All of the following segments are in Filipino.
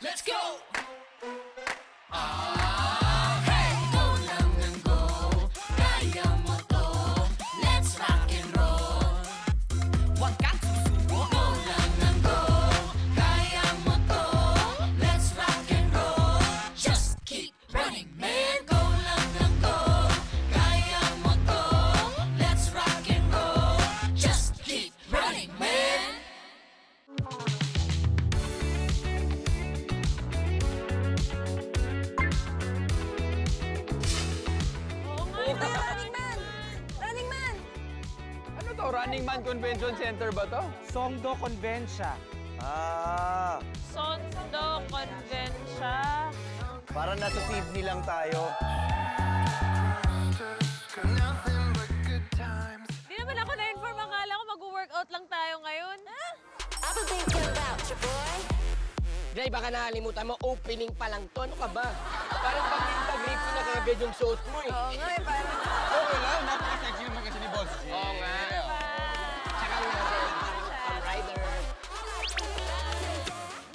Let's go! Running Man Convention Center ba to? Songdo Convention. Songdo Convention. Parang nasa Sydney lang tayo. Di naman ako na-inform. Akala ko mag-workout lang tayo ngayon. Jay, baka nakalimutan mo, opening pa lang to. Ano ka ba? Parang pag-grape ko na kagad yung suot mo eh. Oo nga eh, parang... Okay lang, napaka-sexy naman kasi ni Boss. Oo nga. Tsaka nga, rider.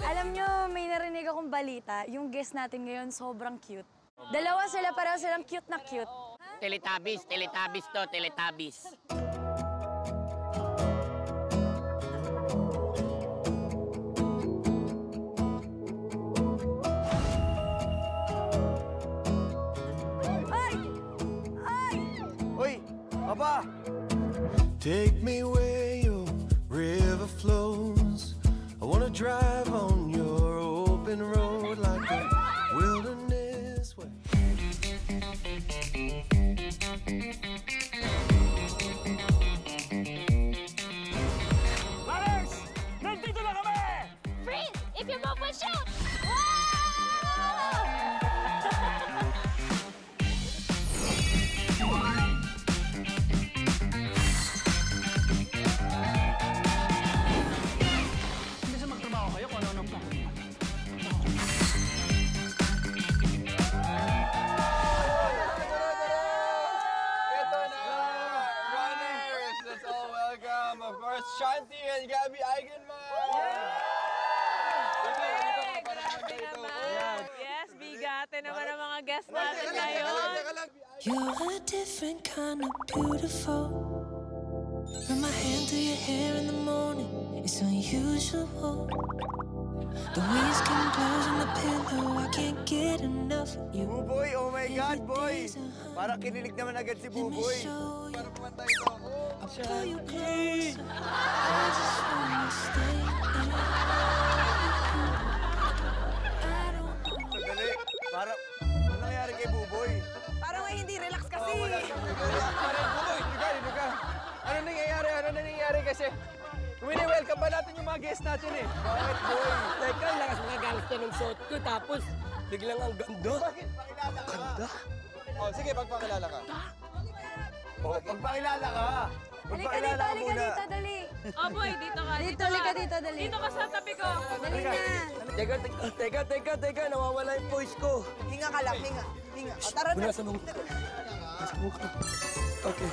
Alam nyo, may narinig akong balita. Yung guest natin ngayon, sobrang cute. Dalawa sila, pareho silang cute na cute. Teletubbies, Teletubbies to, Teletubbies. Papa! Take me where your river flows. I wanna drive on your open road like a wilderness way. Brothers! Nandito na kami! Freeze! If you move, we'll shoot! Of course, Shanti and Gabby Eigenman! Grabe naman! Yes, bigate naman ang mga guests natin ngayon. You're a different kind of beautiful. Run my hand through your hair in the morning. It's unusual. The waves come close on the pillow. I can't get enough of you. Buboy, oh my God, boy! Parang kinilig naman agad si Buboy. Para naman tayo ito. Pull you close. I just wanna stay. Sandali, parang ano nangyari kay Buboy? Parang may hindi relax kasi. Buboy, hindi ka. Ano nangyayari kasi? Wini-welcome ba natin yung mga guests natin eh? Bakit, boy? Teka, lakas mga gangster ng suot ko, tapos biglang ang ganda. Bakit? Pakilala ka. Ganda? Oh, sige, pagpakilala ka. Oh, magpakilala ka. Halika dito, halika dito, dali. Oh boy, dito ka. Dito, halika dito, dali. Dito ka sa tabi ko. Dali na. Teka, nawawala yung voice ko. Hinga ka lang, hinga. O, tara na. Nasa mukha. Nasa mukha. Okay.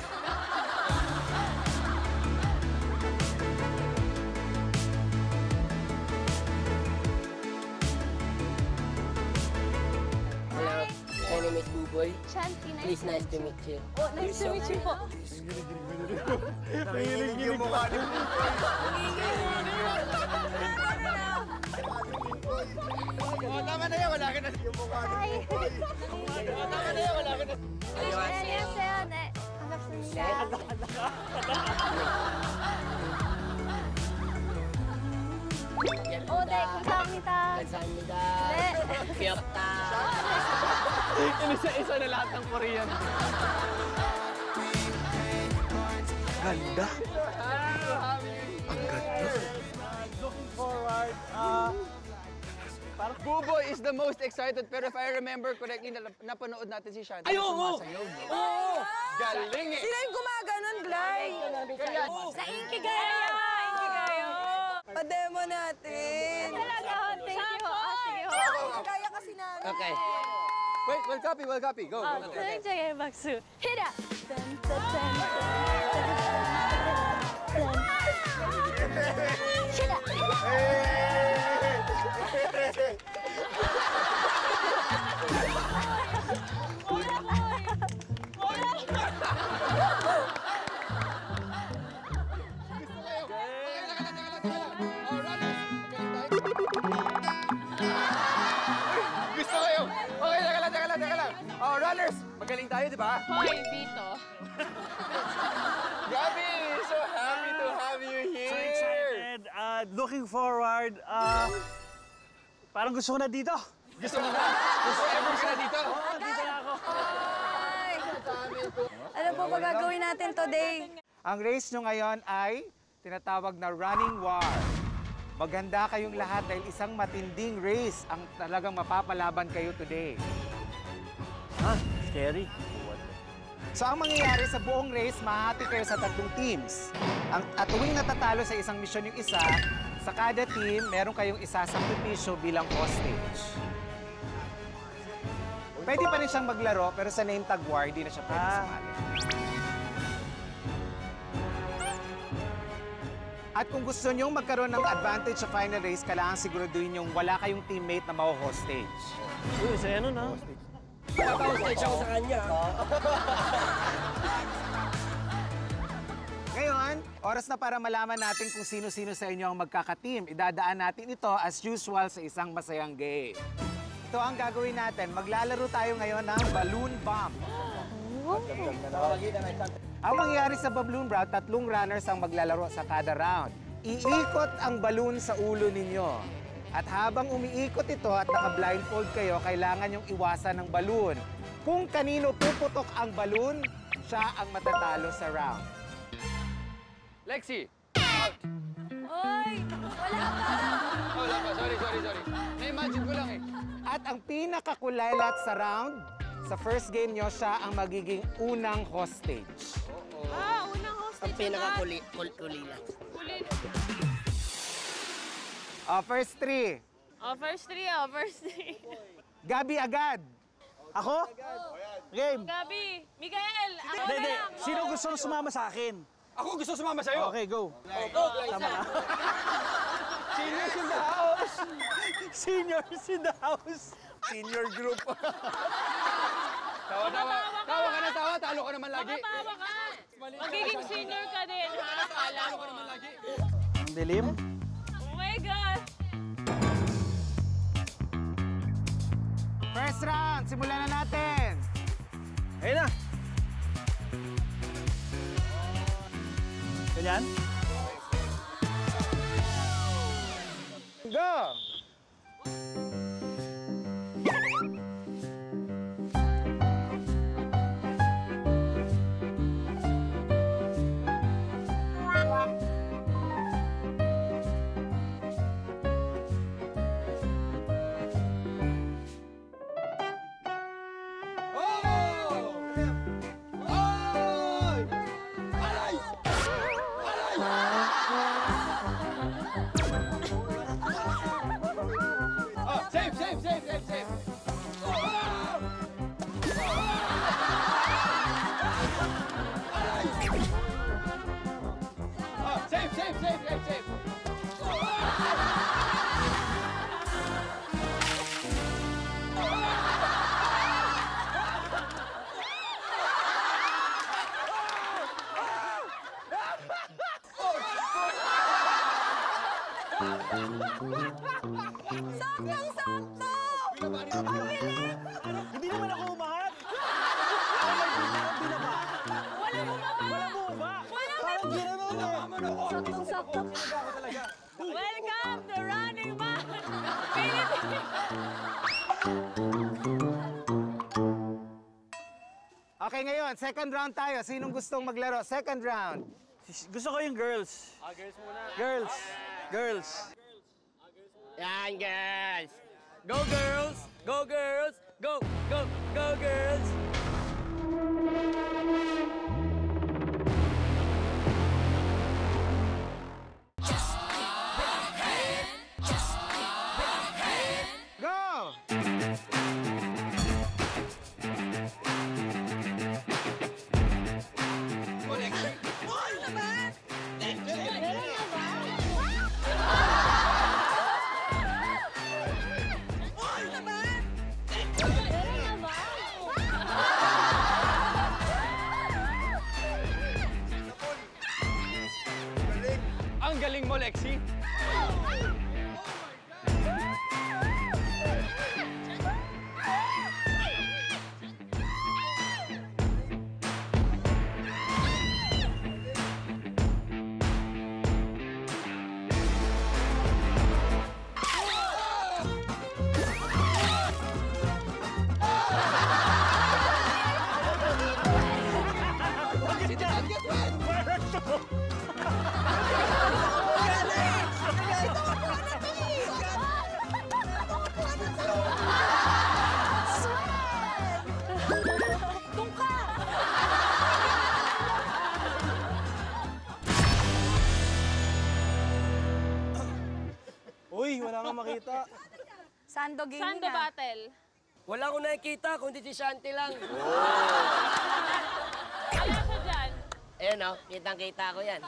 Hello, my name is Buboy. Shanti, nice. Please, nice to meet you. Oh, nice to meet you po. Nanginginig yung mukha ni Buboy. Oh, tama na yan, wala ka na. Yung mukha ni Buboy. Oh, tama na yan, wala ka na. 안녕하세요. 네, 반갑습니다. 네, 감사합니다. Kamsahamnida. 네. Kyopta. Isa na lahat ng Korean. Ganda. Ang ganda. Looking forward. Buboy is the most excited, pero if I remember correctly, napanood natin si Shanti. Ay, oo! Oo! Galing eh! Sila yung gumaganon, Glay. Sa Inkigayo! Inkigayo. Pa-demo natin. Talaga, thank you. Sige, Kaya kasi namin. Okay. Wait, we'll copy. Go. 수영장의 박수. Hit up! Hit up! tayo, di ba? Hoy, Vito. Gabby, so happy to have you here. So excited. Looking forward. Parang gusto ko na dito. Gusto mo na? Gusto ever ka na dito? Oo, dito na ako. Ano po ba gagawin natin today? Ang race nyo ngayon ay tinatawag na running war. Maganda kayong lahat dahil isang matinding race ang talagang mapapalaban kayo today. Scary. So ang mangyayari sa buong race, mahati kayo sa 3 teams. At tuwing natatalo sa isang misyon yung isa, sa kada team, meron kayong isa sa sakripisyo bilang hostage. Pwede pa rin siyang maglaro, pero sa name tag war, hindi na siya pwede sumali. At kung gusto nyong magkaroon ng advantage sa final race, kailangan siguraduhin yung wala kayong teammate na mau-hostage. Uy, saya nun ha. Papa-hostage ako sa kanya. Ngayon, oras na para malaman natin kung sino-sino sa inyo ang magkaka-team. Idadaan natin ito as usual sa isang masayang game. Ito ang gagawin natin. Maglalaro tayo ngayon ng balloon bomb. Ang mangyayari sa balloon bomb, 3 runners ang maglalaro sa kada round. Iikot ang balloon sa ulo ninyo. At habang umiikot ito at naka-blindfold kayo, kailangan yung iwasan ng balloon. Kung kanino puputok ang balloon, siya ang matatalo sa round. Lexi! Oy! Wala pa! Wala pa. Sorry. Na-imagine ko lang eh. At ang pinakakulaylat sa round, sa first game nyo, siya ang magiging unang hostage. Unang hostage. Ang pinaka-kulila. First 3. First three. Gabi agad. Ako? Game. Gabi, Miguel, ako na Hindi. lang. Sino gusto sumama sa akin? Ako gusto sumama sa'yo. Okay, go. Tama na. Seniors in the house. Seniors in the house. Senior group. Tawa ka na tawa. Talo ka naman lagi. Matawa ka. Magiging senior ka din, ha? Talo ka naman lagi. Ang dilim. Oh my God. First round, simulan na natin. Ayun na. Ganyan? Go! Save. Save. Saktong-sakto! Hindi naman ako umahat. Wala bumaba. Parang ginanon eh. Saktong-sakto. Welcome to Running Man. Philippines. Okay, ngayon, second round tayo. Sinong gustong maglaro? Second round. Gusto ko yung girls. Girls muna. Girls. Yan, girls. Go, girls. Go, girls. Go girls. Go! Ang galing mo, Lexi. Uy, wala kang makita. Sando gaming Sando ah. battle. Wala akong nakikita, kundi si Shanti lang. Wala siya dyan. Ayan o, kitang-kita ko yan.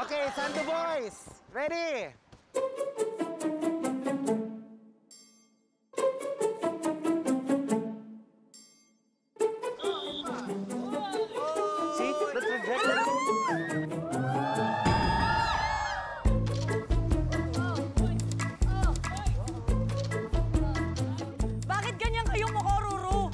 Okay, Sando Boys. Ready? See? Let's reject it. Bakit ganyan kayong makoruro?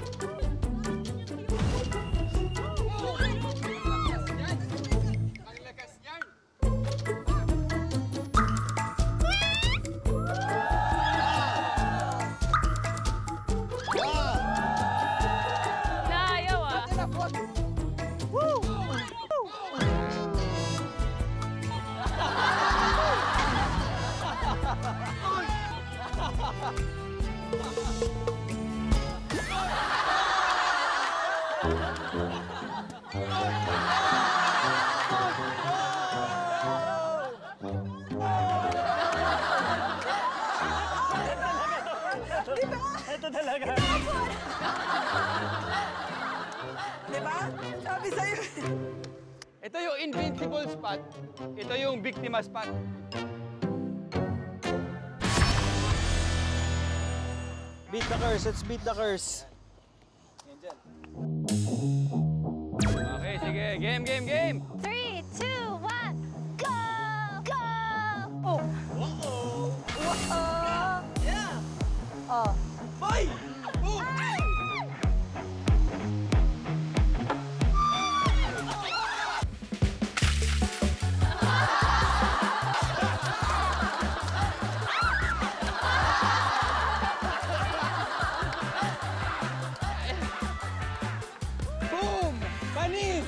Naayaw ah. Ito talaga. Diba? Sabi sa'yo. Ito yung invincible spot. Ito yung biktima spot. Beat the curse. Let's beat the curse. Okay, sige. Game, game, game. 3, 2, 1, go! Go! Oh. Whoa! Yeah! Oh. Boom! Panis!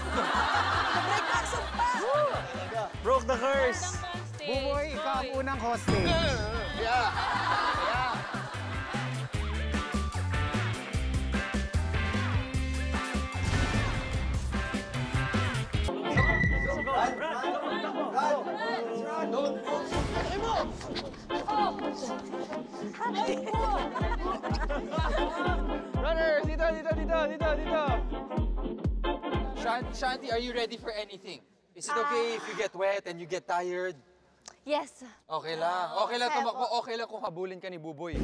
Broke the curse. Buboy, ikaw ang unang hostage. Yeah. Yeah. Runners, dito, dito, dito, dito, dito. Shanti, are you ready for anything? Is it okay if you get wet and you get tired? Yes. Okay lang. Okay lang tumakbo. Okay lang kung habulin ka ni Buboy.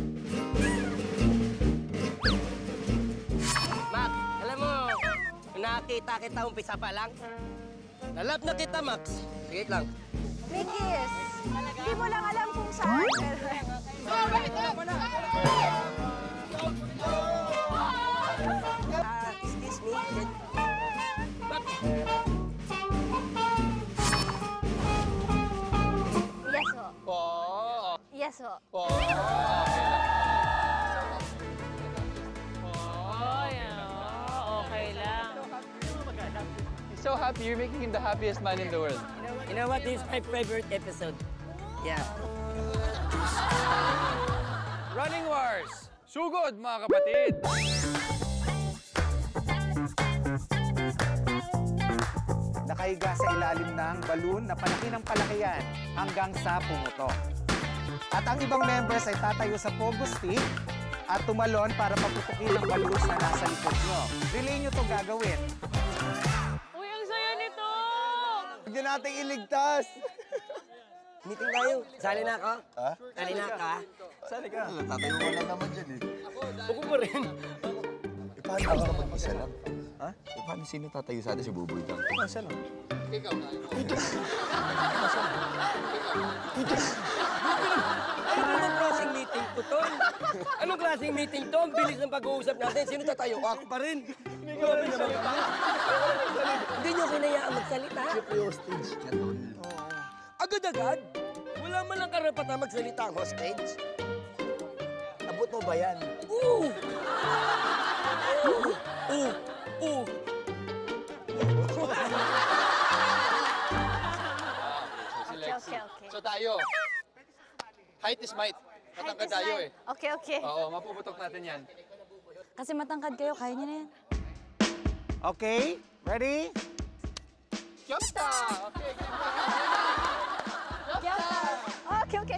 Max, alam mo, nakita kita umpisa pa lang. Nalap na kita, Max. Sige lang. Mikis, hindi mo lang alam kung saan. Excuse me. Max. Yes ho. Po. Yes ho. Po. Oh, yan. Oh, okay lang. He's so happy. You're making him the happiest man in the world. You know what? This is my favorite episode. Yeah. Running Wars! Sugod, mga kapatid! Nakahiga sa ilalim ng balloon na palaki ng palaki yan hanggang sa pumutok. At ang ibang members ay tatayo sa pogo stick at tumalon para paputukin ang balloons na nasa likod nyo. Relay nyo itong gagawin. Uy, ang saya nito! Huwag niyo nating iligtas. Meeting tayo. Sali na ako. Ha? Sali na ka. Sali ka. Tatayo ka lang naman dyan eh. Ako pa rin. E paano basta mag-isa lang? Ha? E paano sino tatayo sa atin si Buboy lang? Isa lang. Anong klaseng meeting to, Ton? Anong klaseng meeting to? Ang bilis ng pag-uusap natin. Sino tatayo? Ako pa rin. Grabe naman ka. Hindi nyo kinayaan magsalita. Yung stage niya, Tol. Agad-agad? Wala man lang karapatan magsalita ang hostage. Abot mo ba yan? Oo! Oo! Oo! Okay. So tayo. Height is might. Matangkad tayo eh. Okay, okay. Oo, mapuputok natin yan. Kasi matangkad kayo, kaya niyo na yan. Okay? Ready? Kyopta! Okay, Okay, okay.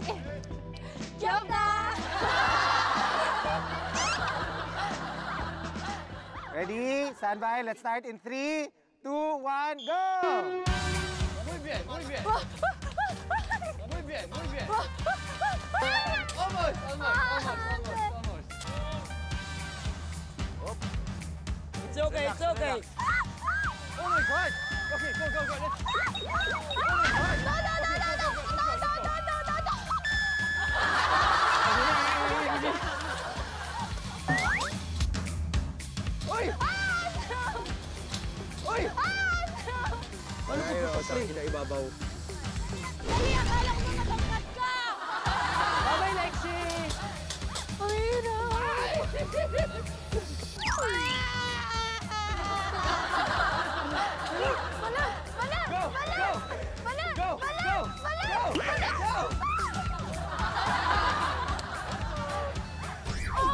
Ready? Stand by. Let's start in 3, 2, 1, go! Muy bien, muy bien. Muy bien, muy bien. Almost. It's okay, it's okay. Oh my God. Okay, go. Let's... Uy! Uy! Ano po ito? Sa ibabaw. Dali, akala ko na nabangkat ka! Bye-bye, Lexi! Oh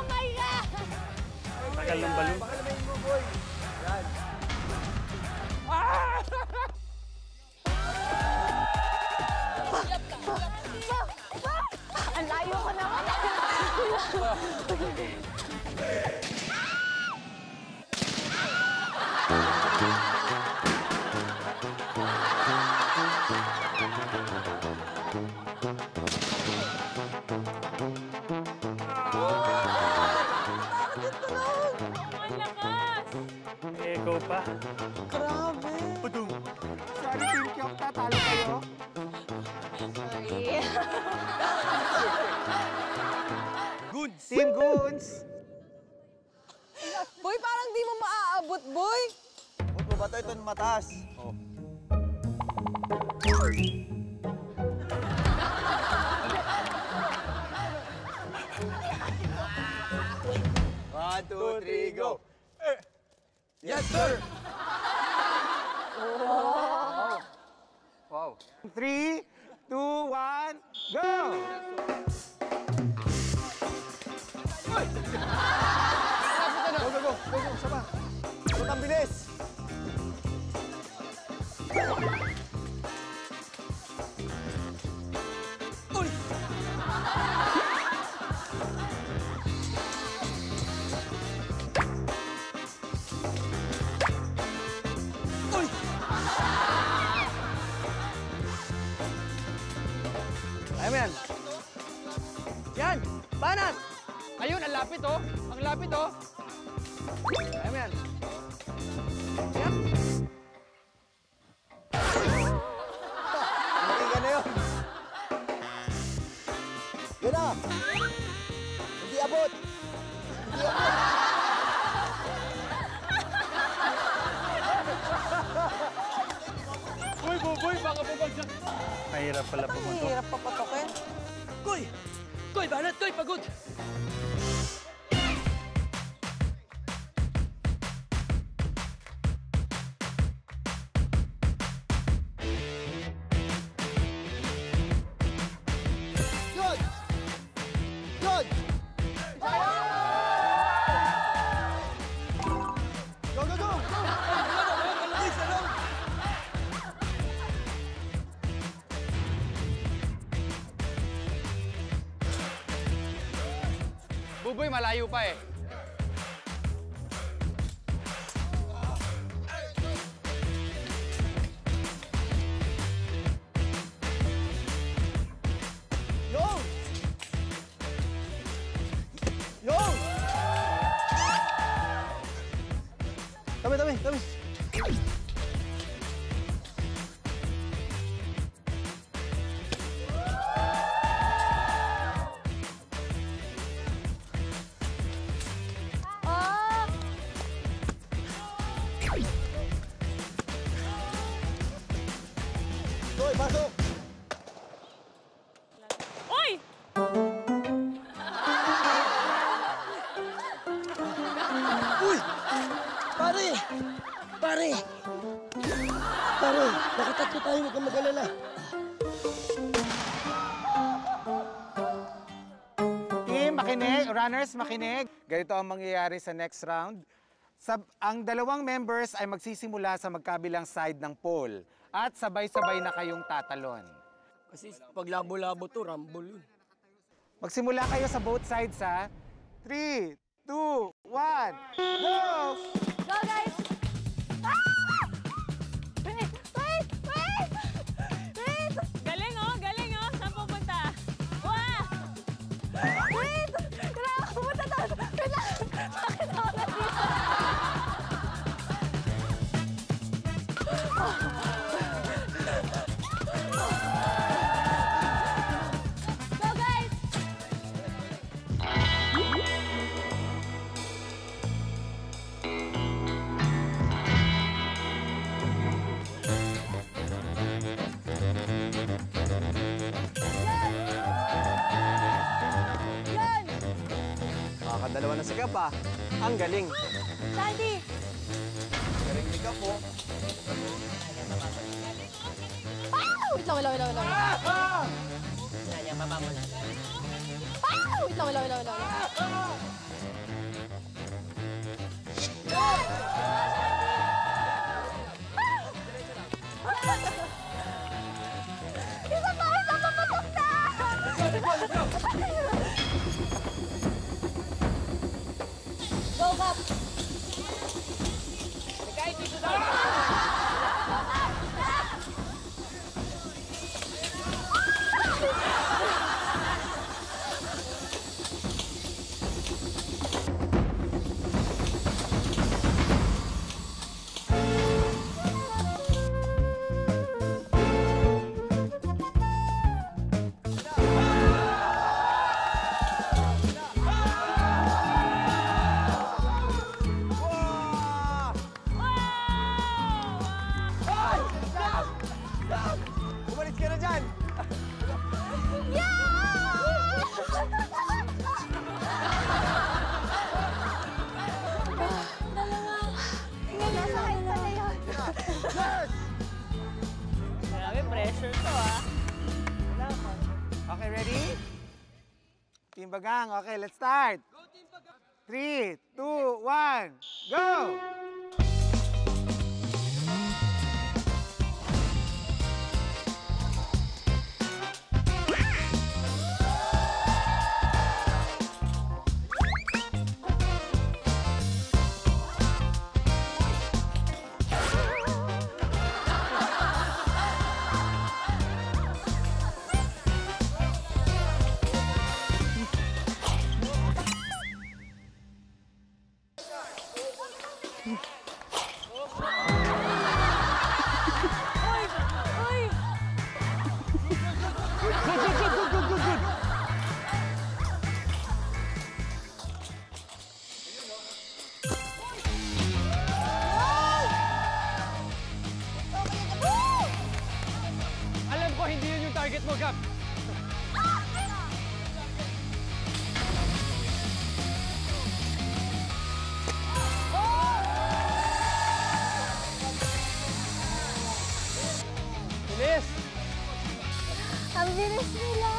my God! Tagal ng balon. Ang layo ko naman. Ang lakas! Ikaw pa. Grabe! Pudong. Sorry, Team Kyok, tatalo kayo. Goods. Team Goons! Boy, parang di mo maaabot, boy. Huwag mo ba ito? Ito mataas. Oh. One, two, three, go! Yes, sir. Wow. 3, 2, 1, go! Go, sama. Huwag ang bilis! Uy! Uy! Ayaw mo yan. Yan! Banat! Ayun, ang lapit oh. Ang lapit oh. Ayaw mo yan. Yan. Hindi ka na yun. Yun na! Hindi abot! Hindi abot! Uy, buboy, baka bumagsak. Mahirap pala pumunta. Hirap papatokin. Koy! Koy, banat! Koy, pagod! Yun! Yun! Go, go, go! Buboy, malayo pa eh. Yun! Yun! Tabi. Oh! Hoy, pasok! Uy! Uy! Pare! Pare! Pare, nakatatlo tayo, huwag kang mag-alala. Team, makinig. Runners, makinig. Ganito ang mangyayari sa next round. Ang dalawang members ay magsisimula sa magkabilang side ng pole. At sabay-sabay na kayong tatalon. Kasi pag labo-labo to, rumble yun. Magsimula kayo sa both sides, ha? 3, 2, 1, go! Go, guys! Ah! Wait! Wait! Wait! Wait! Galing oh, galing oh. Saan pupunta? Wow! Wait! Kailangan ko pumunta doon! Wait lang! Bakit ako nandito? Go, guys! Yan! Makakadalawa na sikap ah. Ang galing. Sandy! Galing ni Kap po. Ah! Wait lang, wait lang, wait lang, wait lang. Ah! Wait lang, wait lang, wait lang, wait lang. Isa pa, papatok na! Go, Kap! Umalis ka na dyan. Grabe, pressure to ah. Okay, ready? Team Bagang. Okay, let's start. Go, Team Bagang. 3, 2, 1, go! Alam ko, hindi yun yung target mo, Kap. Bilis! Ang bilis nila!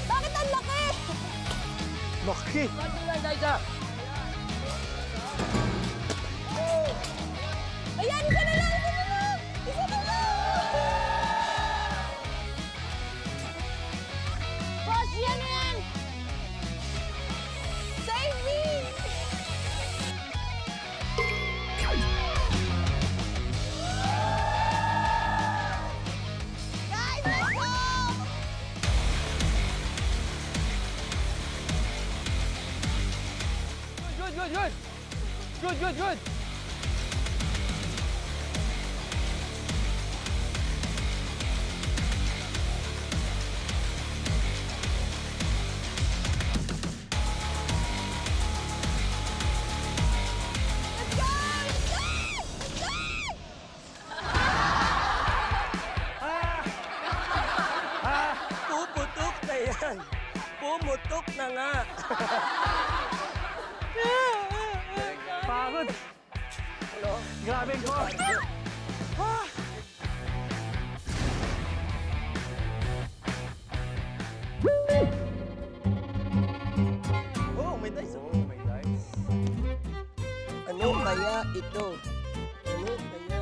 Bakit ang laki? Laki! Ayan, isa na lang! Isa na lang! Isa na lang! Boss, yan na yan! Save me! Guys, let's go! Good, good, good! Good, good, good! Puputok na yan. Pumutok na nga. Pagod. Ano? Grabe ko. Oh, may dice. Oh, may dice. Ano kaya ito? Ano kaya?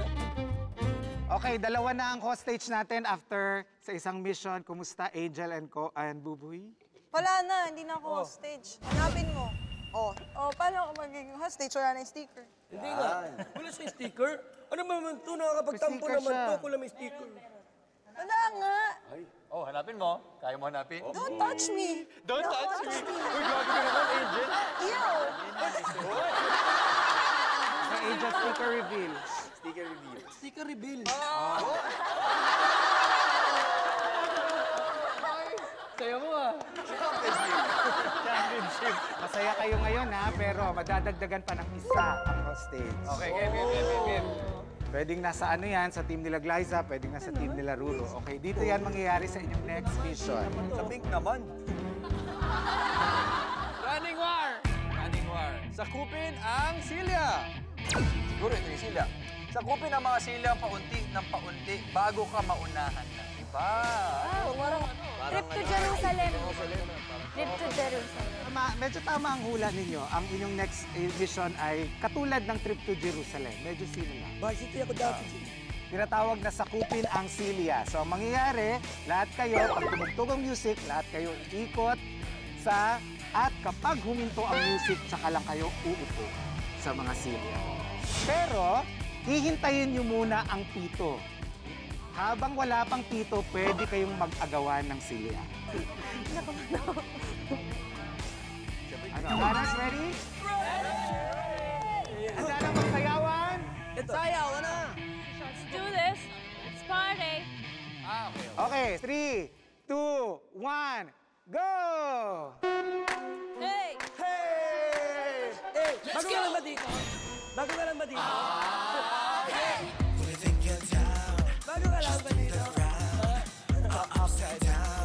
Okay, dalawa na ang hostage natin after sa isang mission. Kumusta, Angel and Bubuy? Wala na, hindi na ako hostage. Hanapin mo. Paano ako magiging hostage? Wala na yung sticker. Hindi nga. Wala siyang sticker. Ano ba naman ito? Nakakapagtampo May sticker naman siya. ito. Wala may sticker. Wala nga. Oh, hanapin mo. Kaya mo hanapin? Don't touch me. Don't touch me! Uy, grabe ka naman, Angel. Ew. Sa Angel sticker reveal. Sticker reveal. Sticker reveal. Saya mo ah. Championship. Masaya kayo ngayon ha, pero madadagdagan pa ng isa ang hostage. Okay, game. Pwedeng nasa ano yan, sa team nila Glyza, pwedeng nasa team nila Ruru. Okay, dito yan mangyayari sa inyong next mission. Sa pink naman. Running war! Running war. Sakupin ang silya. Siguro ito yung sila. Sakupin ang mga sila paunti ng paunti bago ka maunahan na iba. Trip to Jerusalem. Trip to Jerusalem. Medyo tama ang hula ninyo. Ang inyong next mission ay katulad ng trip to Jerusalem. Medyo sino lang. Varsity ako dati. Tinatawag na sakupin ang silya. So, ang mangyayari, lahat kayo, pag tumugtog ang music, lahat kayo ikot sa... At kapag huminto ang music, tsaka lang kayo uupo sa mga silya. Pero, hihintayin nyo muna ang pito. Habang wala pang pito, pwede kayong mag-agawan ng silya. Ano, Manas, ready? Handa na magsayawan? Sayaw, na! Let's do this. Let's party. Okay, 3, 2, 1, go! Hey! Bago ka lang ba dito? Bago ka lang ba dito? Bago ka lang ba dito? Upside down.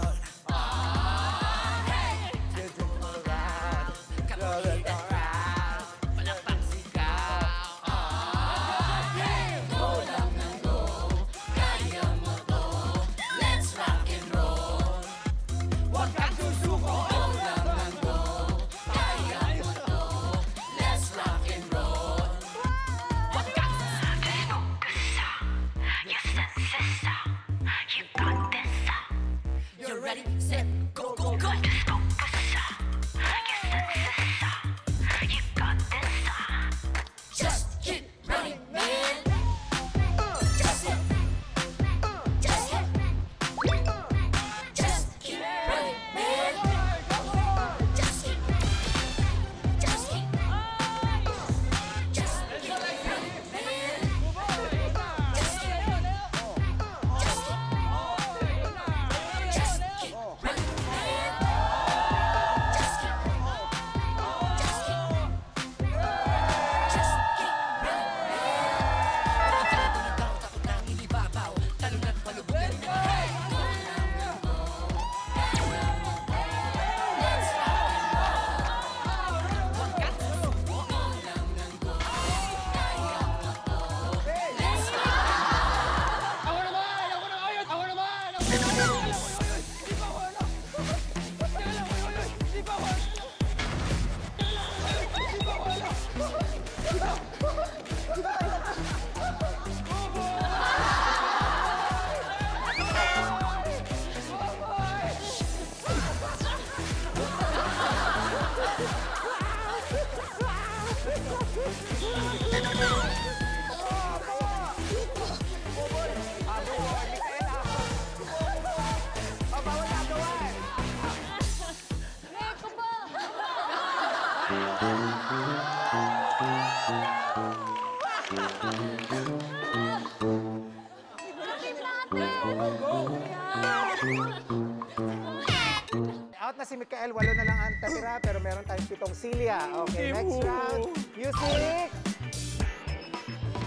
Out na si Mikael, 8 na lang ang tatira, pero meron tayong 7 silya. Okay, next round. Music!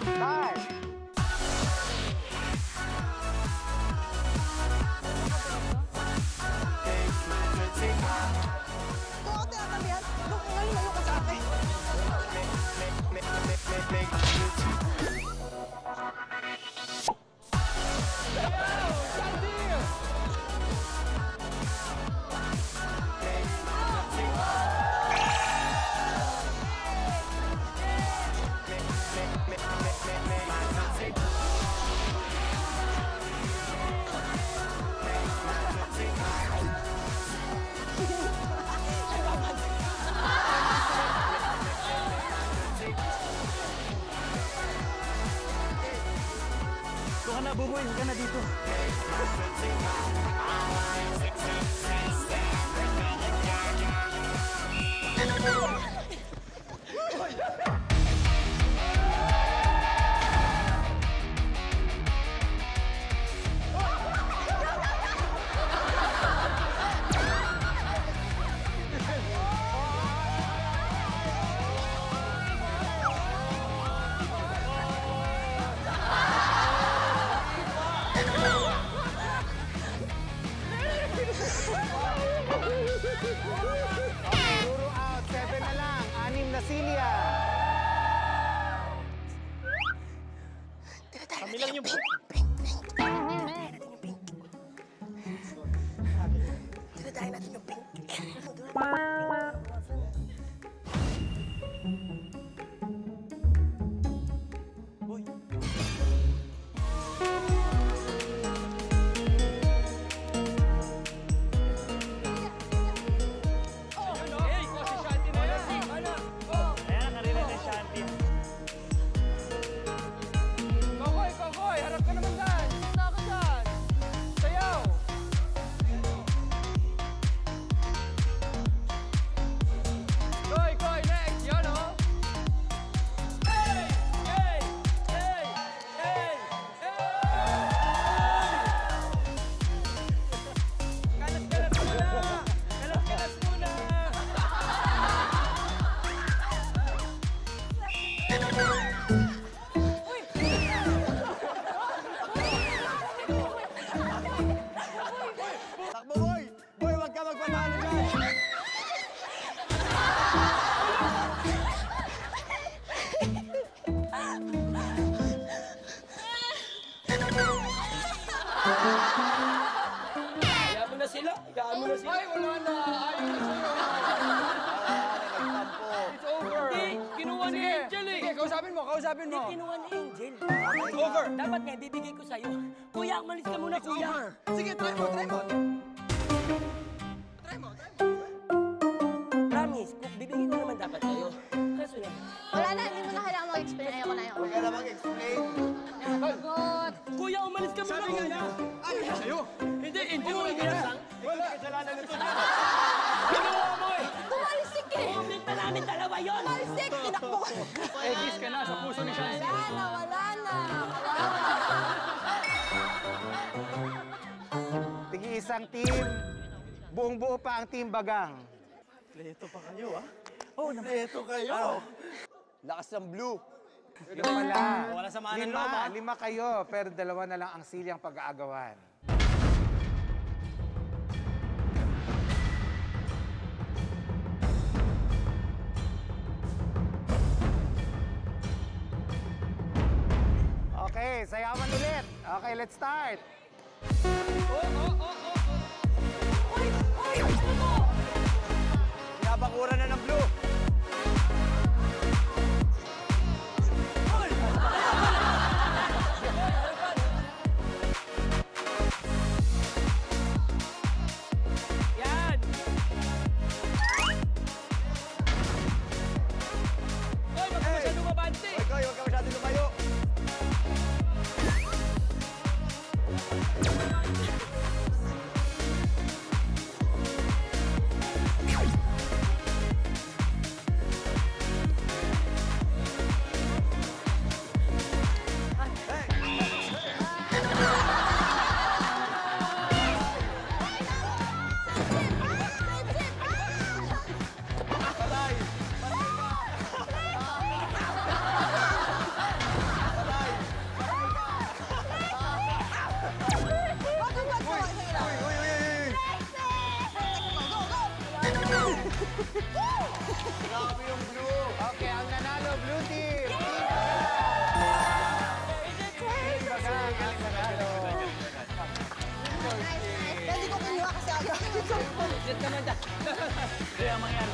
Start! Ako tinatabihan. Look, ngayon ka sa akin. Ruru out. 7 na lang. 6 na Celia. Kami lang yung... Tinatayin natin yung pink. Ayan, nakarinig na Shanti. Kokoy, Kokoy, harap ka naman dyan. Sino ka dyan? Sayaw. Koy, Koy, next. Yan, oh. Hey! Hey! Hey! Hey! Kalas-kalas muna! Kalas-kalas muna! Takbo, boy! Boy, huwag ka magpatalo dyan! Hayaan mo na sila. Hayaan mo na sila. Ay, wala na. Ayaw na sa'yo. It's over. Hindi, kinuha ni Sige, Angel eh. sige, kausapin mo, kausapin mo. Hindi, kinuha ni Angel. Over. Dapat nga, bibigay ko sa'yo. Kuya, umalis ka muna, kuya. Sige, try mo, try mo. Promise, bibigay ko naman dapat sa'yo. Kaso lang. Wala na, hindi mo na kailangan mag-explain. Ayoko na yun. Huwag ka na mag-explain. Sagot. Kuya, umalis ka muna, kuya. Ay, sa'yo! Hindi, Angel, umalis ka. Wala! Kasalanan nito dyan! Kinuha mo eh. Tumalisik eh. Kumit na namin dalawa yun. Tumalisik, tinakbo ko. Kiss ka na sa puso ni Shanti. Wala na. Tigi isang team. Buong buo pa ang team Bagang. Kompleto pa kayo, ah. Oo, kompleto kayo. Lakas ng blue. Yung pala. Wala samaan ng loob, ah. Lima kayo, pero 2 na lang ang silyang pag-aagawan. Okay, sayawan ulit. Okay, let's start. Nabakuran na ng blue. Yan. Hoy, wag ka masyadong mabante. Hoy, Koy, huwag ka masyadong lumayo. Grabe yung blue. Okay, ang nanalo, blue team. Team Bagang ang nanalo. Hindi ko kinuha kasi agad. Sit naman dyan. Kaya mangyari.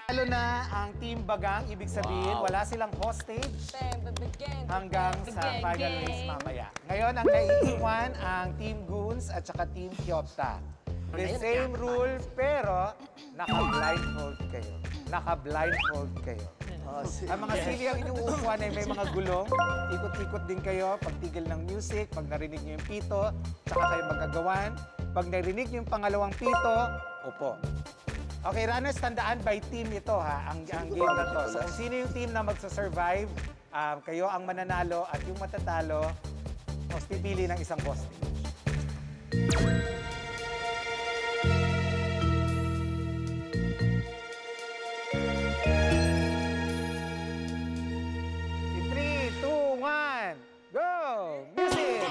Nanalo na ang team Bagang, ibig sabihin wala silang hostage hanggang sa final race mamaya. Ngayon, ang naiiwan ang Team Goons at saka Team Kyopta. The same rules, pero naka-blindfold kayo. Naka-blindfold kayo. Ang mga silyang inyong uupuan ay may mga gulong. Ikot-ikot din kayo pagtigil ng music, pag narinig nyo yung pito, tsaka kayo magagawan. Pag narinig nyo yung pangalawang pito, upo. Okay, runners, tandaan by team ito ha, ang game na to. So kung sino yung team na magsasurvive, kayo ang mananalo at yung matatalo, mas pipili ng isang hostage. In 3, 2, 1, go! Music!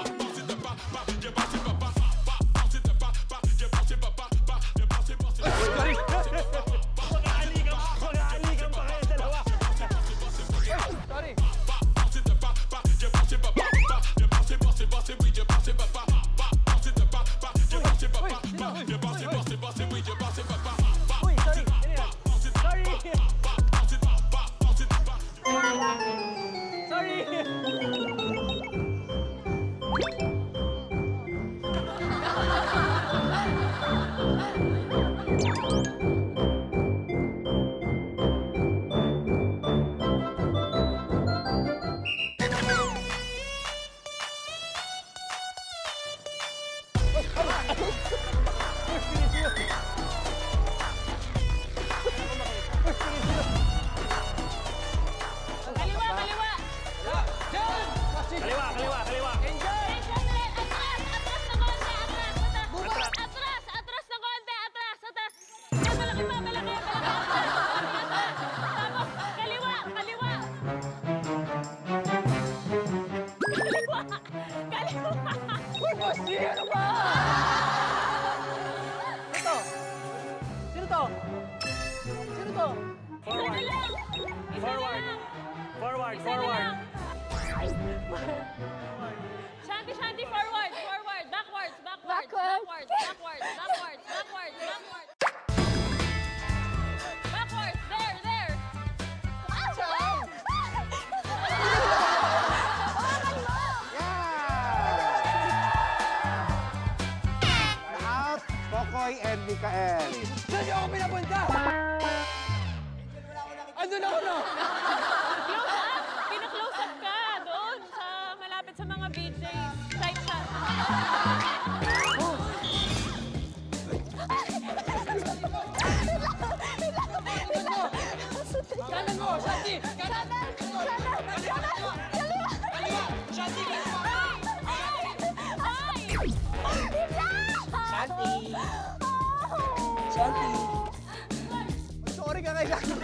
Kaliwa, kaliwa. Kaliwa, kaliwa, kaliwa. Atras na konti, atras. Atras na konti, atras. Malaki pa, malaki. Tapos, kaliwa, kaliwa. Kaliwa. Uy, boss G, ano ba? Ito. Sino to? Sino to? Isa na lang. Forward. Forward, Isa na forward. lang. Shanti, Shanti, forward. Backwards. There. Out, Kokoy and Mikael. Saan niyo ako pinapunta? Andun ako, no? Close up. Pina-close up ka. Doon, sa malapit sa mga VJ. Side shot. Kanan mo, Shanti! Kanan! Sorry ka kailangan.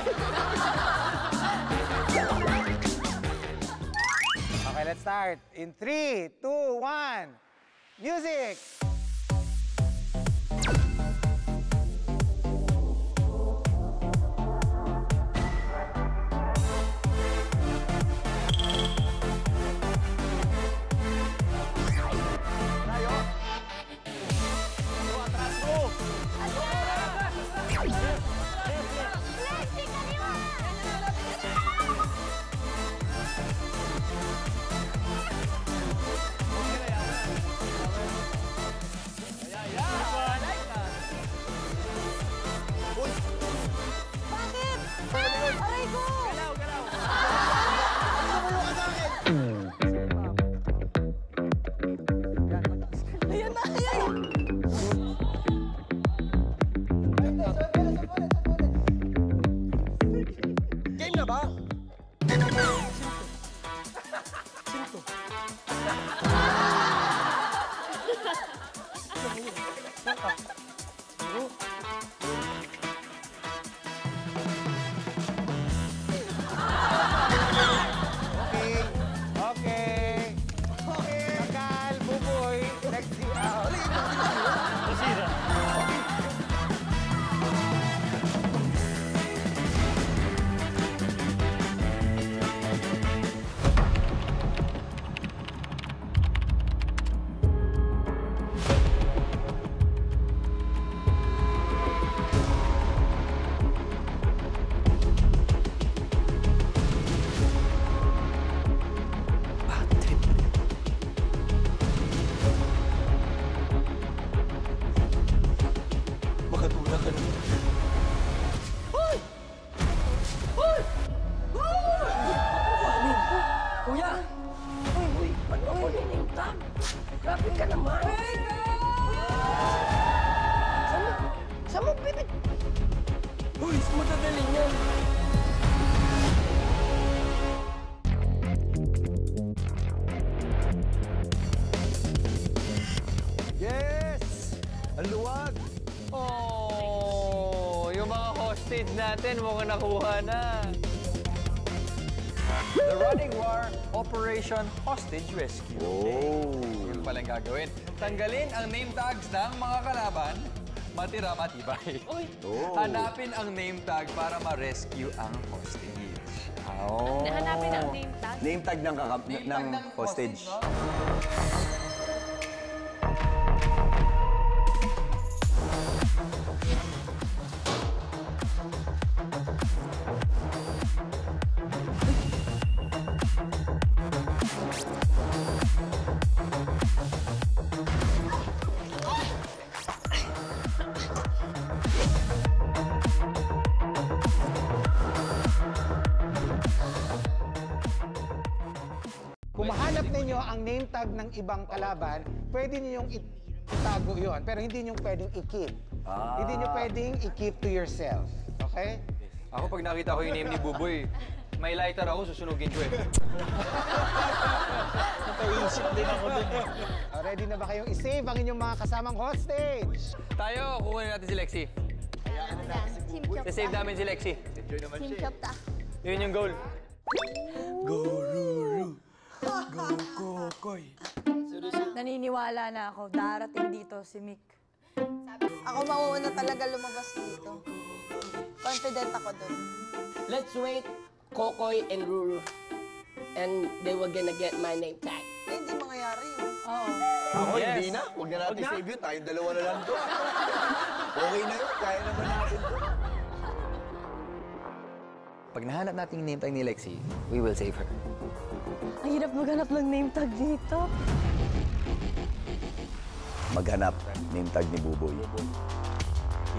Okay, let's start. In 3, 2, 1. Music! Aray ko! Ayan na, ayan! Game na ba? Okay. Makal, Buboy, let's see out. Masira. Makatulak ka na. Kuya! Uy, ano ako ninintang? Grabe ka naman! Saan mo pipit? Uy, matagaling yan! Yes! Ang luwag! Oh, yung mga hostage natin mukhang nakuha na. The Running War Operation Hostage Rescue. Oh! Yun palang gagawin. Tanggalin ang name tags ng mga kalaban, matira matibay. Hanapin ang name tag para ma-rescue ang hostage. Hanapin ang name tag. Name tag ng hostage. Kung mahanap ninyo ang name tag ng ibang kalaban, pwede ninyong itago yon. Pero hindi nyo pwedeng i-keep. Hindi nyo pwedeng i-keep to yourself. Okay? Ako pag nakita ko yung name ni Buboy, may lighter ako, susunugin ko eh. Napaisip din ako dun. Ready na ba kayong i-save ang inyong mga kasamang hostage? Tayo, kukunin natin si Lexi. Save namin si Lexi. Team Kyopta. Yun yung goal. Go, Ruru. Go, Kokoy. Naniniwala na ako, darating dito si Mick. Ako mauuna talaga lumabas dito. Confident ako dun. Let's wait, Kokoy and Ruru. And they were gonna get my name tag. Hindi mangyayari yun. Oo. Ako, hindi na. Huwag na natin save yun. Tayong dalawa na lang to. Okay na yun. Kaya naman natin to. Pag nahanap natin yung name tag ni Lexi, we will save her. Ang hirap maghanap ng name tag dito. Maghanap. Name tag ni Buboy.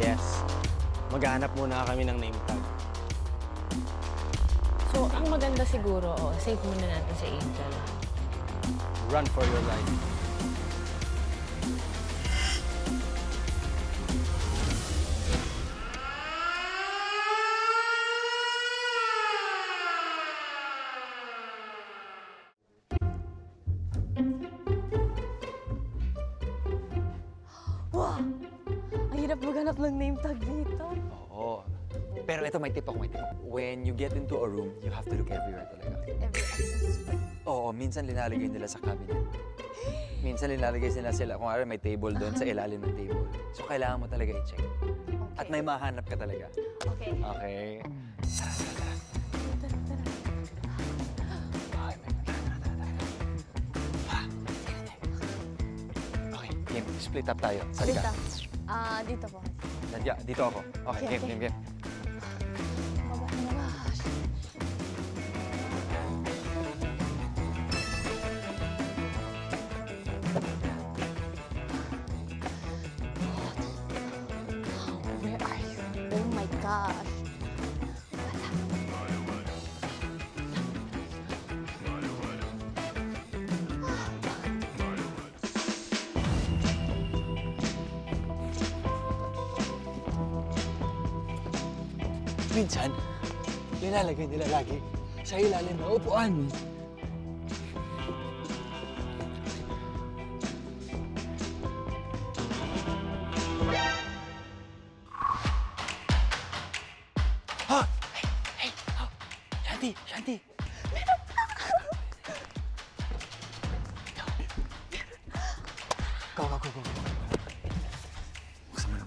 Yes. Maghanap muna kami ng name tag. So, ang maganda siguro, save muna natin si Angel. Run for your life. Wow! Ang hirap maghanap ng name tag dito. Oo. Pero ito, may tip ako. When you get into a room, you have to look everywhere talaga. Oo, minsan linalagay nila sa cabinet. Minsan linalagay sila, kung may table doon sa ilalim ng table. So, kailangan mo talaga i-check. At may mahanap ka talaga. Okay. Okay. Tara. Okay, game. Split up tayo. Salika. Dito po. Nadia, dito ako. Okay, game. Where are you? Oh my gosh. Minsan, linalagay nila lagi sa ilalim ng upuan. Ha! Hey! Oh. Shanti! Go. Buksan mo na.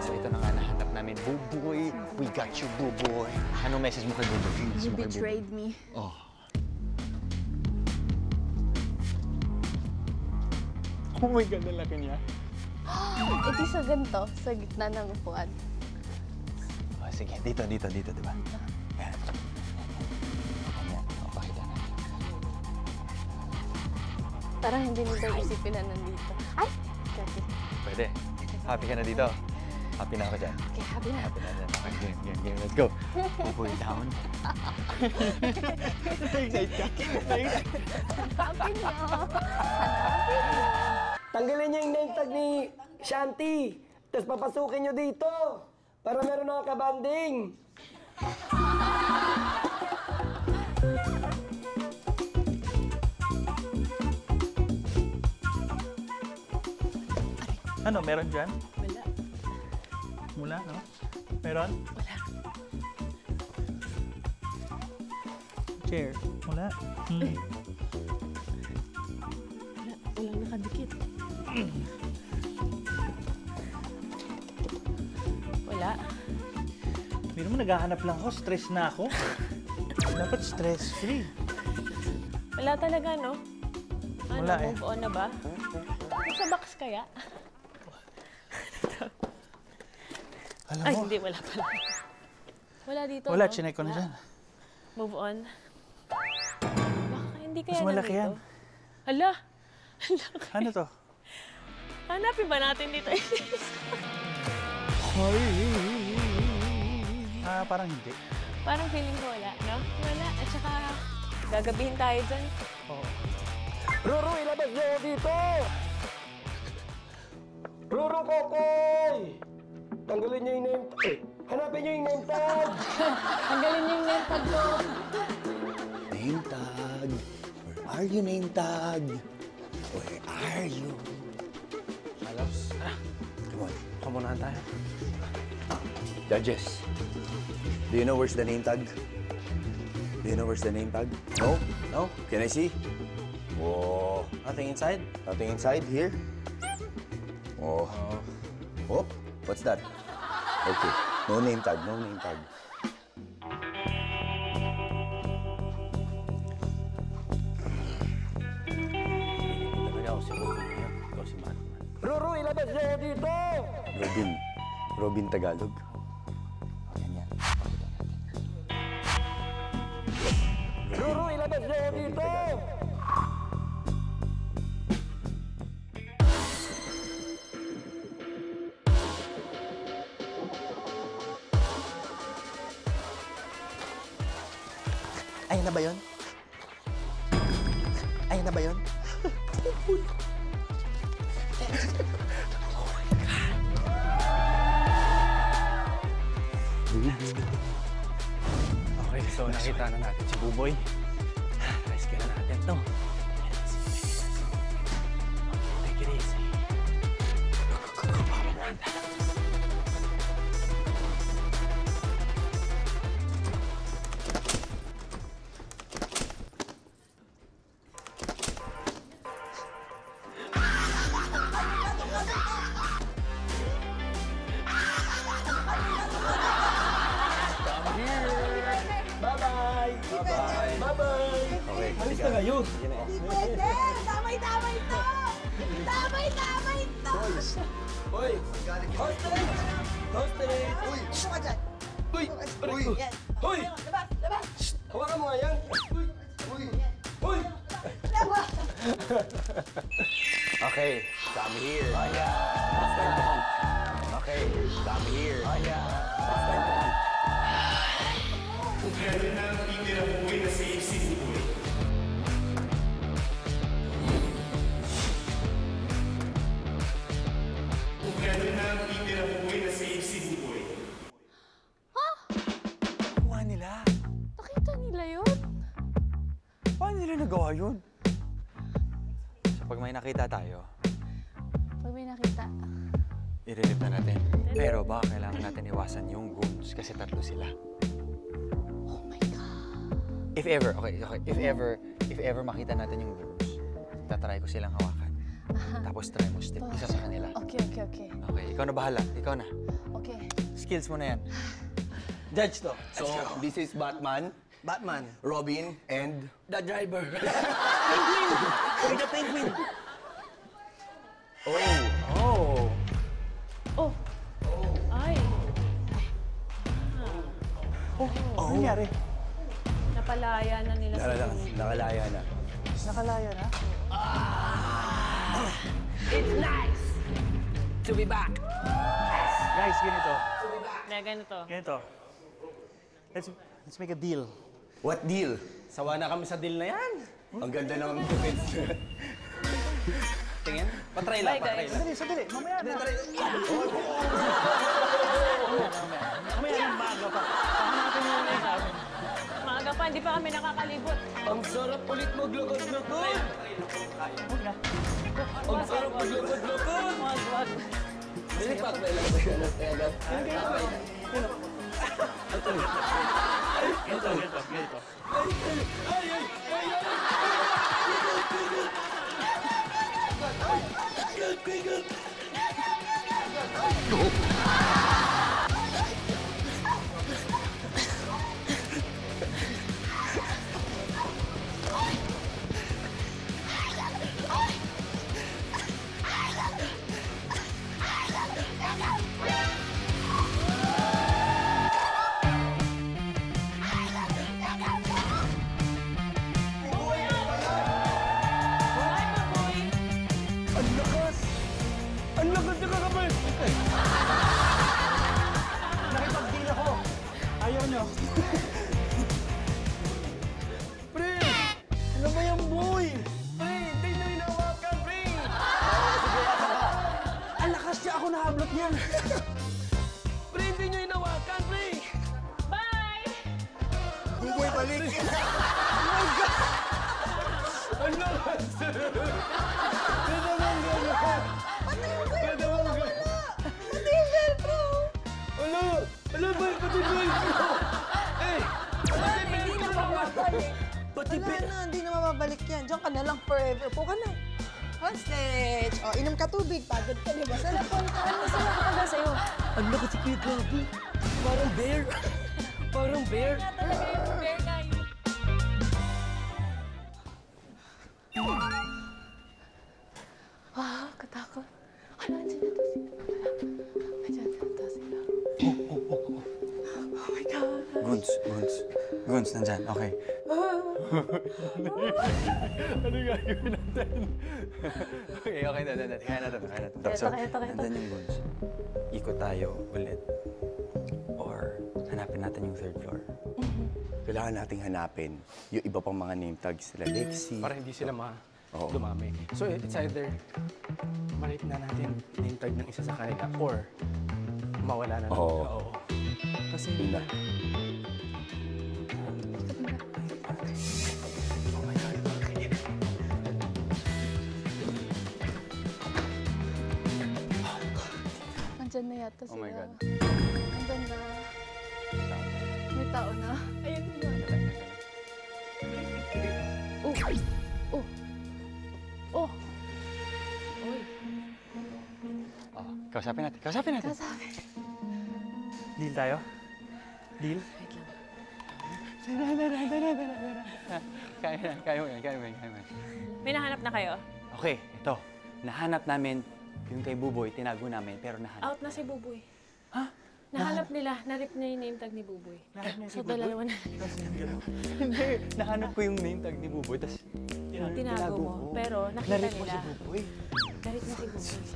So ito na nga nahanap namin. Buboy, we got you, Buboy. Anong message mo kay Buboy? You betrayed me. Oh. Oh my God, ang laki niya. Ito sa ganito, sa gitna ng upuan. Oh, sige, dito, di ba? Yan. Pakita na. Parang hindi nito isipin na nandito. Ay! Kasi. Pwede. Happy ka na dito? Happy na ako dyan. Okay, happy na. Okay, game. Let's go. Buboy down. Na-excite ka? Happy na. Tanggalin niyo yung name tag ni Shanti. Tapos papasukin niyo dito. Para meron na kabanding. Ano, meron dyan? Wala, no? Meron? Wala. Chair? Wala. Walang nakadikit. Wala. Biro mo, naghahanap lang ako. Stress na ako. Dapat stress-free. Wala talaga, no? Wala eh. Move on na ba? Nasa box kaya? Alam Ay, mo, hindi. Wala pala. Wala dito, wala, no? chinek ko na dyan. Move on. Baka hindi kaya Mas malaki nandito. yan. Hala! Ano to? Hanapin ba natin dito? Parang hindi. Parang feeling ko wala, no? Wala. At saka, gagabihin tayo dyan. Ruru, ilabas niyo ako dito! Ruru, Kokoy! Tanggalin niyo yung name tag. Hanapin niyo yung name tag! Tanggalin niyo yung name tag ko. Name tag. Where are you, name tag? Where are you? Malabs. Come on. Kamunahan tayo. Judges, do you know where's the name tag? Do you know where's the name tag? No? No? Can I see? Whoa. Nothing inside? Nothing inside here? Oh. Oh, what's that? Okay. No name tag, no name tag. Talaga ako si Robin. Ikaw si Batman. Ruru, ilabas niyo ako dito! Robin. Robin Tagalog. Ganyan. Ruru, ilabas niyo ako dito! Ayan na ba yun? Ayan na ba yun? Okay, so nakita na natin si Buboy. Rescue na natin to. Take it easy. Okay, Alis na kayo! Hindi pwede! Damay-damay to! Damay-damay to! Hoy! Hostage! Hostage! Uy! Ano ka dyan? Uy! Uy! Uy! Hoy! Labas! Labas! Hawakan mo nga yan! Uy! Uy! Uy! Labas! Okay, come here. Oh, yeah. Okay, come here. Oh, yeah. Kuha nila. Nakita nila yun? Paano nila nagawa yun? So pag may nakita tayo, Pag may nakita. i-relieve na natin. Pero baka kailangan natin iwasan yung goons kasi tatlo sila. Oh my God. If ever, okay, if ever makita natin yung goons, tatry ko silang hawakan. Tapos try mo step isa sa kanila. Okay. Okay, ikaw na bahala. Ikaw na. Okay. Skills mo na yan. Judge to. So, this is Batman, Batman. Robin, and... The driver. Penguin! The penguin. Oh! Oh. Ay. Ano nangyari? Napalaya na nila sa Nakalaya na. Nakalaya na? It's nice to be back. Guys, ganito. Na ganito. Ganito. Let's make a deal. What deal? Sawa na kami sa deal na yan. Ang ganda ng defense. Tingin. Patry lang, patry lang. Sandali. Mamaya na. Mamaya na, maaga pa. Pahanapin mo yung sa amin. Maaga pa, hindi pa kami nakakalibot. Ang sarap ulit maglugod-lugod. Ang sarap maglugod-lugod. Wag. Dilipat na lang tayo ng tela. Ganito. Ang lakas niya kakapal! Nakipag-deal ako. Ayaw nyo. mababalik. Ano? Pati yung velcro! Ano? Ano ba? Pati velcro! Eh! Hindi na mababalik. Pati Wala na, hindi na mababalik yan. Diyan ka na lang forever. Po ka na. Hostage! O, inom ka tubig. Pagod ka, di ba? Sa lapon ka. Ano sa lapon sa'yo? Ang laki si Kuya Gabi. Parang bear. Parang bear. Nga talaga yung bear na yun. Wow, katakot. Ano, andyan na to sila. Andyan na to sila. Oh my God. Guns, nandyan. Okay. Ano gagawin natin? Okay, dad. Kaya natin. Eto. Nandyan yung Guns. Ikot tayo ulit. Or hanapin natin yung third floor. Kailangan nating hanapin yung iba pang mga name tags sila. Lexi. Para hindi sila Oo. dumami. So, it's either malip na natin name tag ng isa sa kanila or mawala na Oo. Oo. Kasi Yun na. Andyan na yata sila. Oh my God. Andyan na. May tao na. Ayun na. Oh. Kausapin natin. Kasabi. Deal tayo? Deal? Kaya mo yan. May nahanap na kayo? Okay, ito. Nahanap namin yung kay Buboy, tinago namin, pero nahanap. Out na si Buboy. Ha? Nahanap nila. Narip na yung name tag ni Buboy. So, dalawa na. Hindi, nahanap ko yung name tag ni Buboy, tapos Tinago mo. Pero nakita nila. Buboy. Narip na si Buboy.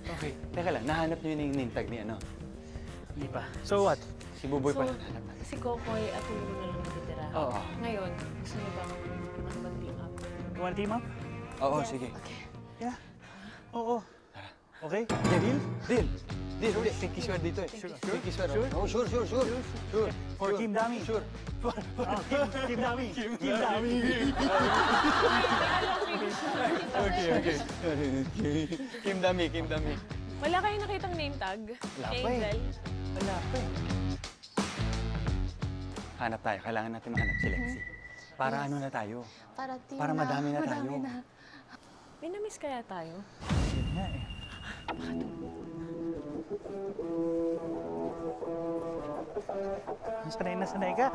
Okay, teka lang, nahanap niyo yung name tag ni ano? Hindi pa. So what? Si Buboy So, pala nahanap natin. si Kokoy at Lulu na lang natitira. Oo. Ngayon, gusto niyo bang mag-team up? You wanna team up? Oo, sige. Yeah. Oo. Okay? Deal. Pinky swear dito eh. Pinky swear. Sure? Oh, sure. For Team Dami. Sure. Team Dami. Team Dami. Okay. Kim Dami. Wala kayong nakitang name tag? Wala Kay pa eh. Angel? Wala pa eh. Hanap tayo. Kailangan natin mahanap si Lexi. Para ano na tayo? Para madami na tayo. May na-miss kaya tayo? Sanay ka.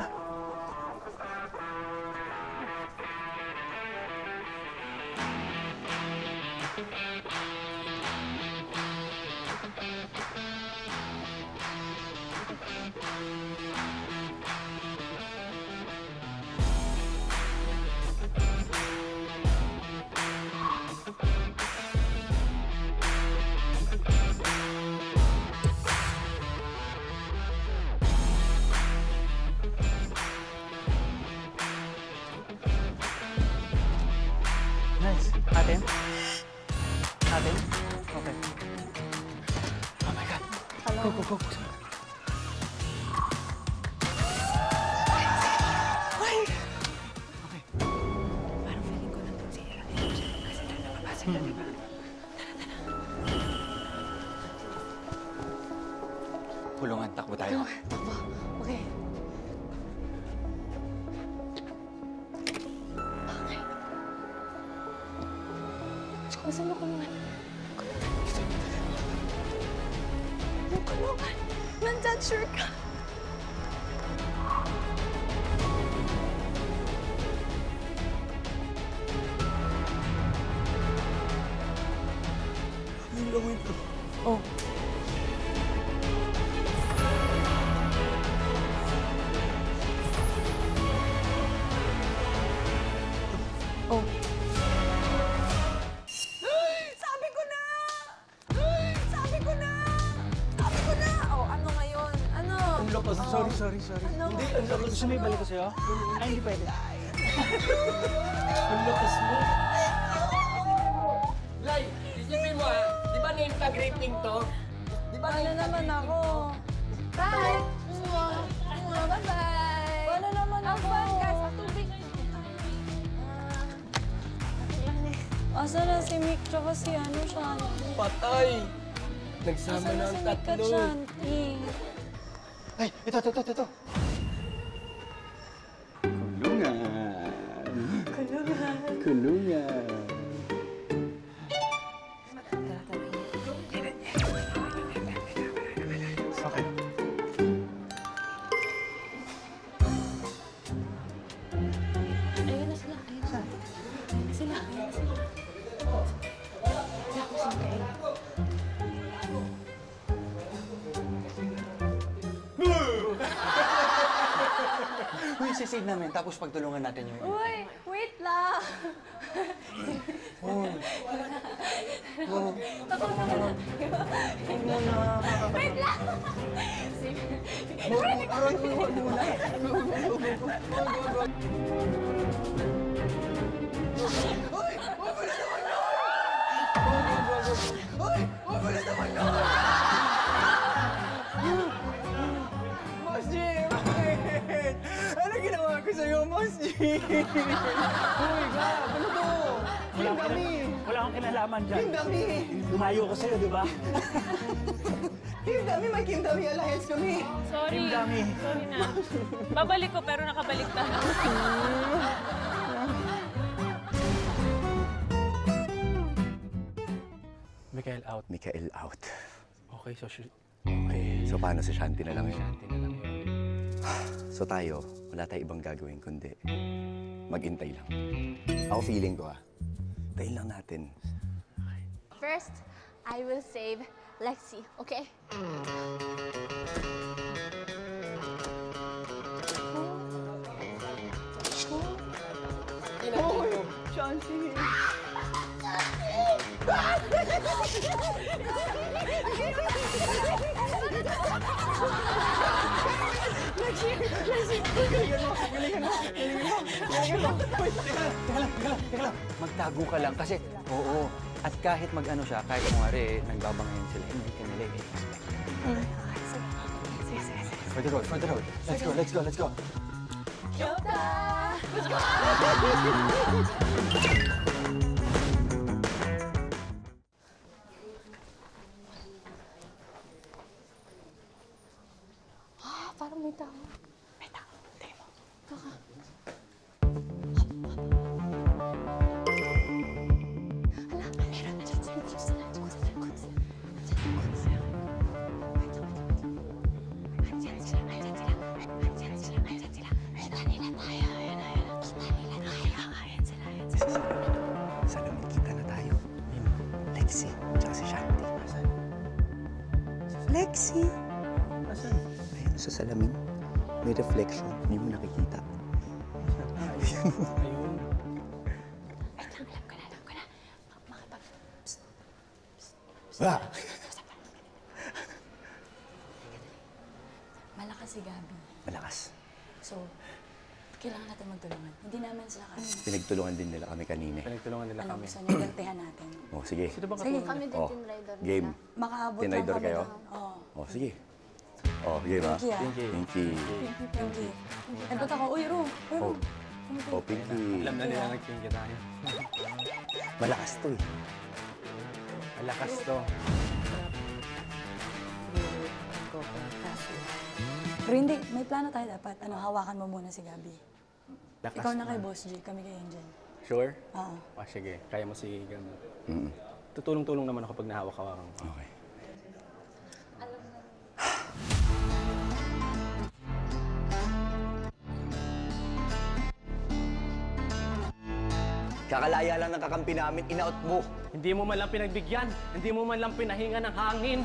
Nice. Atin? Okay. Oh my God. Go. Parang feeling ko nandun si Angel. Kasi nababasa ka, di ba? Kulungan, takbo tayo. Okay. Saan mo kulungan? Yung kulungan. Nandyan, sure ka. Oh. Oh. Sabi ko na! Oh, ano ngayon? Ano? Sorry. Ano? Gusto mo ibalik ko sa'yo? Ay, hindi pwede. Ang lakas mo. Lai, isipin mo di ba name tag rating to? Di ba Ano naman ako? Bye! Bye-bye! Asa na si Mick tsaka si Shanti? Patay! Nagsama na ang Asa na si Mick at tatlo. Shanti? Ay, ito. Kulungan. Okay. Ayun na sila. Ayun na. Sila. Uy, sisave namin, tapos pagtulungan natin yung... Uy, wait lang. Wait lang. Boss G, bakit? Ano ginawa ko sa'yo, Boss G? Uy, Gab, ano to? Yung dami. Wala akong kinalaman dyan. Yung dami. Lumayo ko sa'yo, di ba? Yung dami, may Kim Dami Alliance kami. Sorry. Sorry na. Babalik ko pero nakabaliktad. Mikael out. Mikael out. Okay, so So, paano si Shanti na lang yun? Shanti na lang yun. So tayo, wala tayong ibang gagawin kundi mag-intay lang. Ako feeling ko tayin lang natin. First, I will save Lexi, okay? Shanti! Teka lang. Magtago ka lang kasi, oo. At kahit mag-ano siya, kahit kumari, nagbabangayan sila, hindi ka nila i-expect. For the road. Let's go. Parang may tao. Tingin mo. Hala, meron na dyan. Salamin kita na tayo. Lexi, tsaka si Shanti. Lexi! Asan? Ayun, sa salamin. May reflection. Hindi mo nakikita. Ayun. Alam ko na. Makapag... Ah! Malakas si Gabi. Malakas. So, kailangan natin magtulungan. Hindi naman sila kami. Pinagtulungan din nila kami kanina. Pinagtulungan nila Alam kami. gusto niya, gantihan natin. Oh, sige. Sino ba Sige, Kami din Oh, team rider. game. makaabot Team lang rider kami kayo? doon. Oo. Oh, sige. Oh, game ha? Pinky, ah. Pinky. Pinky. Ay, ba't ako? Uy, Ro. Oh. Oh, Pinky. Alam na nila nagpinggi tayo. Malakas to eh. Malakas to. Pero hindi, may plano tayo dapat. Hawakan mo muna si Gabi. Lakas Ikaw na mo. kay Boss G, kami kay Angel. Sure? Oo. Sige. Kaya mo si Gabi. Mm-mm. Tutulong-tulong naman ako pag nahawak-hawakan ko. Okay. Kakalaya lang ng kakampi namin, in-out mo. Hindi mo man lang pinagbigyan. Hindi mo man lang pinahinga ng hangin.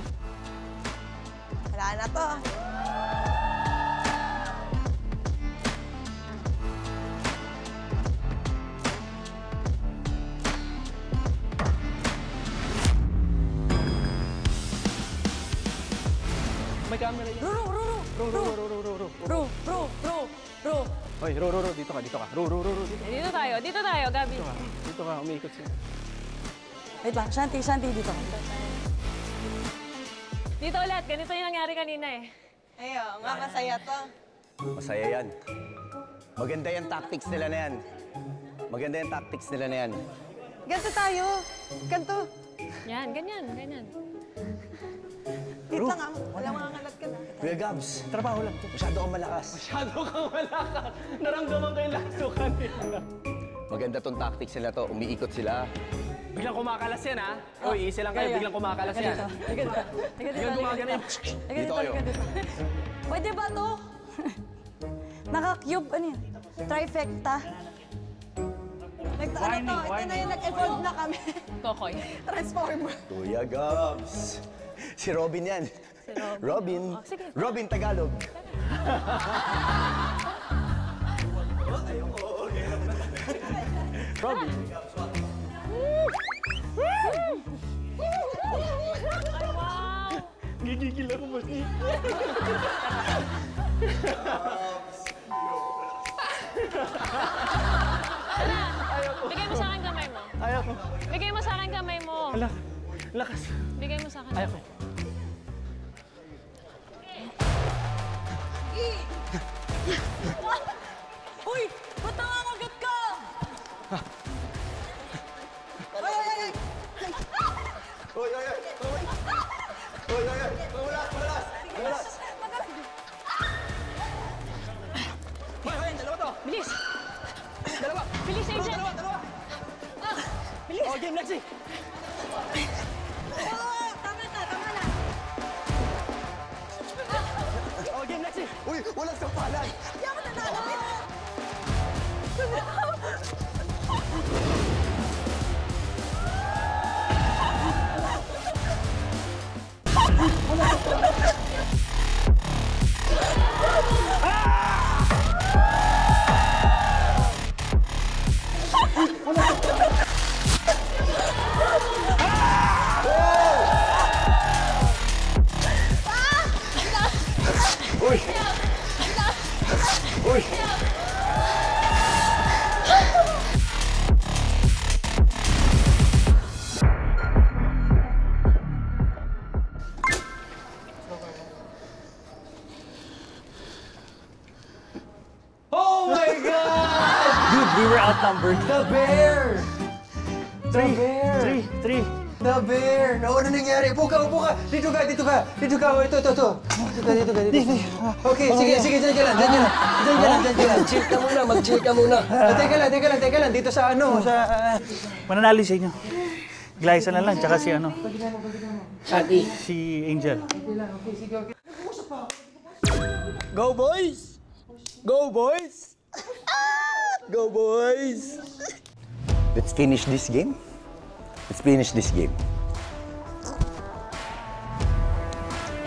Wala na to. May camera yun. Ro! Hoy, Ro, dito ka. Ro, dito. Dito tayo, Gabi. Dito ka, umiikot siya. Wait lang, Shanti, dito. Dito ulit, ganito yung nangyari kanina eh. Ayun, nga masaya to. Masaya yan. Maganda yung tactics nila na yan. Maganda yung tactics nila na yan. Ganto tayo. Ganto. Yan, ganyan, ganyan. Wait lang ah. Wala mga ngalat ka na. Kuya Gabs, trabaho lang to. Masyado kang malakas. Masyado kang malakas. Naramdaman ko yung lakas ko kanina. Maganda tong tactics nila to. Umiikot sila. Biglang kumakalas yan, ha? Uy, easy lang kayo. Biglang kumakalas yan. Biglang gumagana yan. Dito kayo. Pwede ba to? Naka-cube, ano yun? Trifecta. Ito na yung nag-evolve na kami. Kokoy. Transformer. Kuya Gabs. Si Robin yan. Robin. Oh, sige. Robin Tagalog. Robin. Ay, wow! Gigigil ako ba niya? Bigay mo sa akin kamay mo. Ayoko. Bigay mo sa akin kamay mo. Hala, lakas. Bigay mo sa akin. Ayoko. Uy! Ba't nangangagat ka? Bilis! Dalawa! Bilis, Angel! Dalawa! Bilis! Oh, game, Lexi! Tama na! Oh, game, Lexi! Uy, walang sampalan! Hindi ako nanalo! Uy! Uy! Oh my God! Dude, we were outnumbered. The bear! The bear! Three. The bear! No, ano nangyari? Upo ka! Dito ka! Ito. Dito ka! Okay, sige, dyan ka lang. Chill ka muna, mag-chill ka muna. Teka lang. Dito sa ano? Mananalo sa inyo. Glyza na lang, tsaka si ano, Ati. si Angel. Go, boys! Go, boys! Go, boys! Let's finish this game.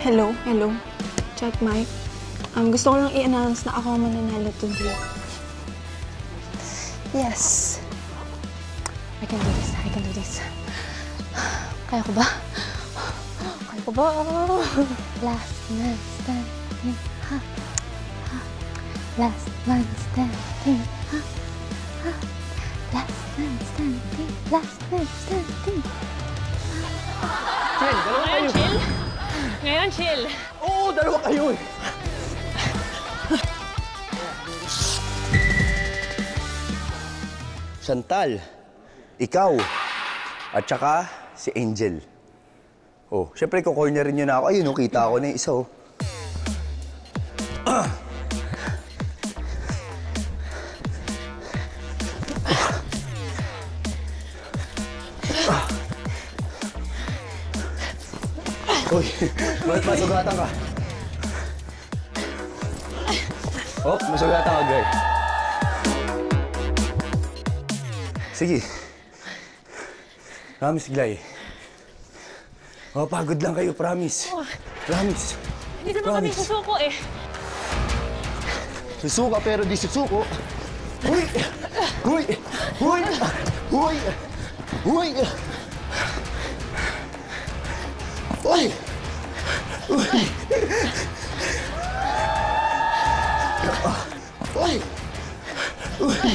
Hello? Check mic. Gusto ko lang i-announce na ako ang mananalo today. Yes. I can do this. Kaya ko ba? Last man standing. Last man standing. Chill, dalawa kayo. Ngayon, chill. Oo, dalawa kayo eh. Chantal, ikaw, at saka si Angel. Oh, syempre ko-cornerin niyo na ako. Ayun, kita ako na yung isa, oh. Uy, bakit masugatan ka? Oh, masugatan ka, girl. Sige. Promise, Glay. Oh, pagod lang kayo, promise. Promise. Hindi naman kami susuko eh. Susuka pero di susuko. Huy! Huy! Huy! Huy! Huy! Huy! Huy! Huy! Huy!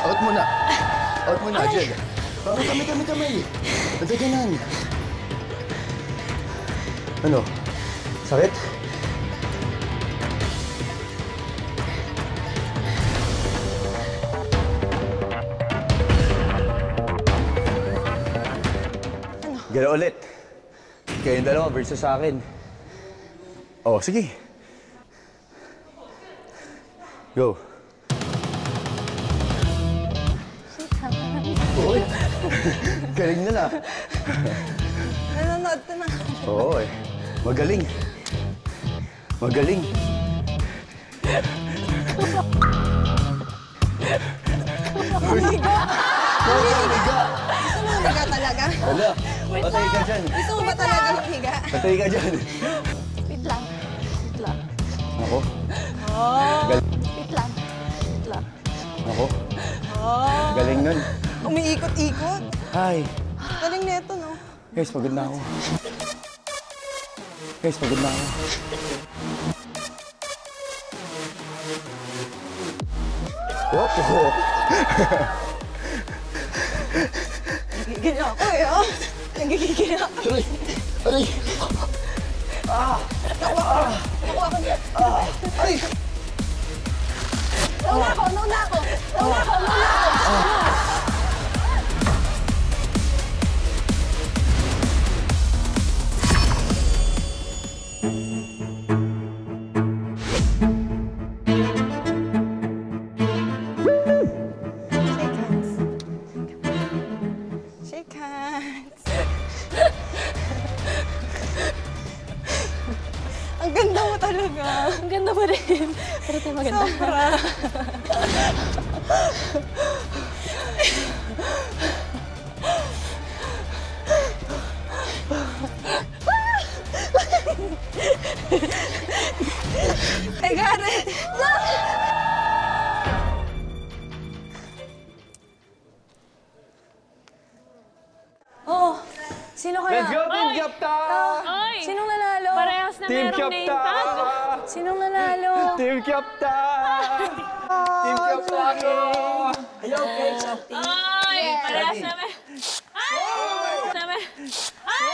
Out muna. Out muna, Jed. Kamay. Nataganan. Ano? Sakit? Gala ulit. Kayong dalawa versus sa akin. Oh, sige. Go. Uy. Galing na na. Nanonood ka na. Oo eh. Magaling. Magaling. Umiga! Umiga! Gusto mo umiga talaga? Wala. Patay ka dyan. Gusto mo ba talaga umiga? Patay ka dyan. Wait lang. Ako? Wait lang. Ako? Galing nun. Umiikot-ikot. Hi. Galing neto, no? Guys, pagod na ako. Oh. Nagigigil ako eh, oh. Nagigigil ako. Aray! Nakuha ko niya. Ay! Nauna ako. Shake hands. Ang ganda mo talaga. Ang ganda mo rin. Pero tayo maganda. Sobra. I got it. Oh, sino kaya? Let's go, Team Captain! Oy! Sinong nanalo? Parehas na Team merong name tag. Captain! Sinong nanalo? Team Captain! Team Captain! Hello, Kate, Shakti. Oy! Parehas na may... Ay!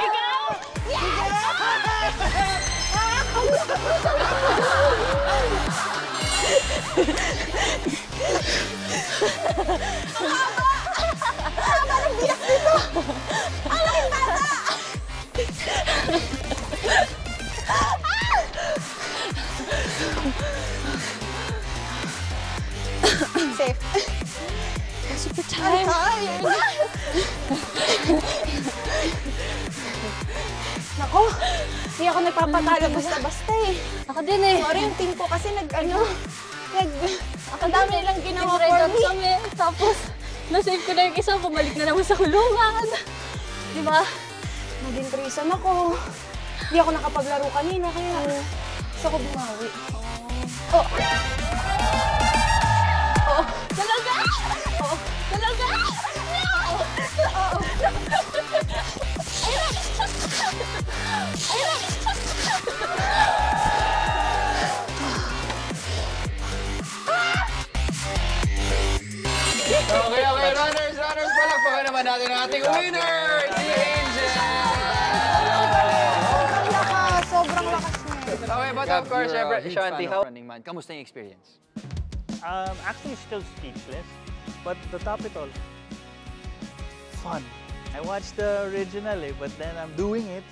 Ikaw! Safe. Super tired. Nako, hindi ako nagpapatalo basta-basta eh. Ako din eh. Sorry, yung team ko kasi ang dami nilang ginawa Nag-ride for out me. kami. Tapos, nasave ko na yung isa. Bumalik na naman sa kulungan. Di ba? Naging threesome ako. Hindi ako nakapaglaro kanina, kaya gusto ko bumawi. Oh. Oh. Talaga? Oh. Talaga? Oh. Okay, runners, palakpakan naman natin ang ating winner, si Angel! Sobrang lakas niya. Okay, but of course, syempre, Shanti, how Running Man, kamusta yung experience? Actually, still speechless. But the top it all, fun. I watched the original, but then I'm doing it.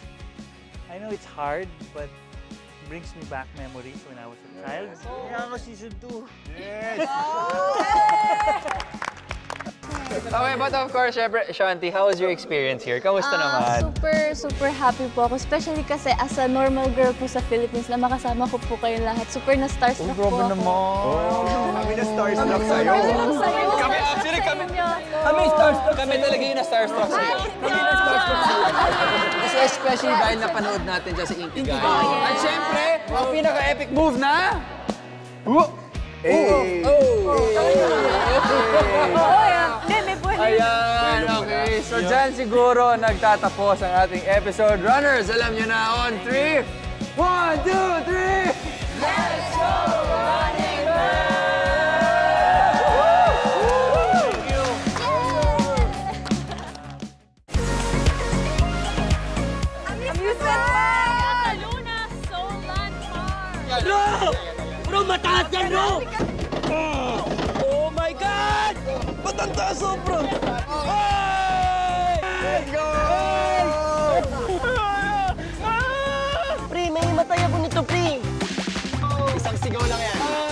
I know it's hard, but it brings me back memories when I was a child. Yeah, ako season 2. Yes! Okay, but of course, syempre, Shanti, how was your experience here? Kamusta naman? Super happy po ako. Especially kasi as a normal girl po sa Philippines na makasama ko po kayo lahat. Super na-starstruck po ako. Kami na starstruck sa'yo. Kami, actually, Kami starstruck. Kami talaga yung na-starstruck sa'yo. Kami na starstruck. Kasi especially dahil napanood natin dyan sa Inkigayo. At syempre, ang pinaka-epic move na... Hey! Ayan, okay. So dyan siguro nagtatapos ang ating episode. Runners, alam nyo na on 3. 1, 2, 3! Let's go, Running Man! Bro! Bro, mataas yan, bro! Oh my God! Ba't ang taas, oh, bro? Let's go! Pre, may matay ako nito, pre. Isang sigaw lang yan.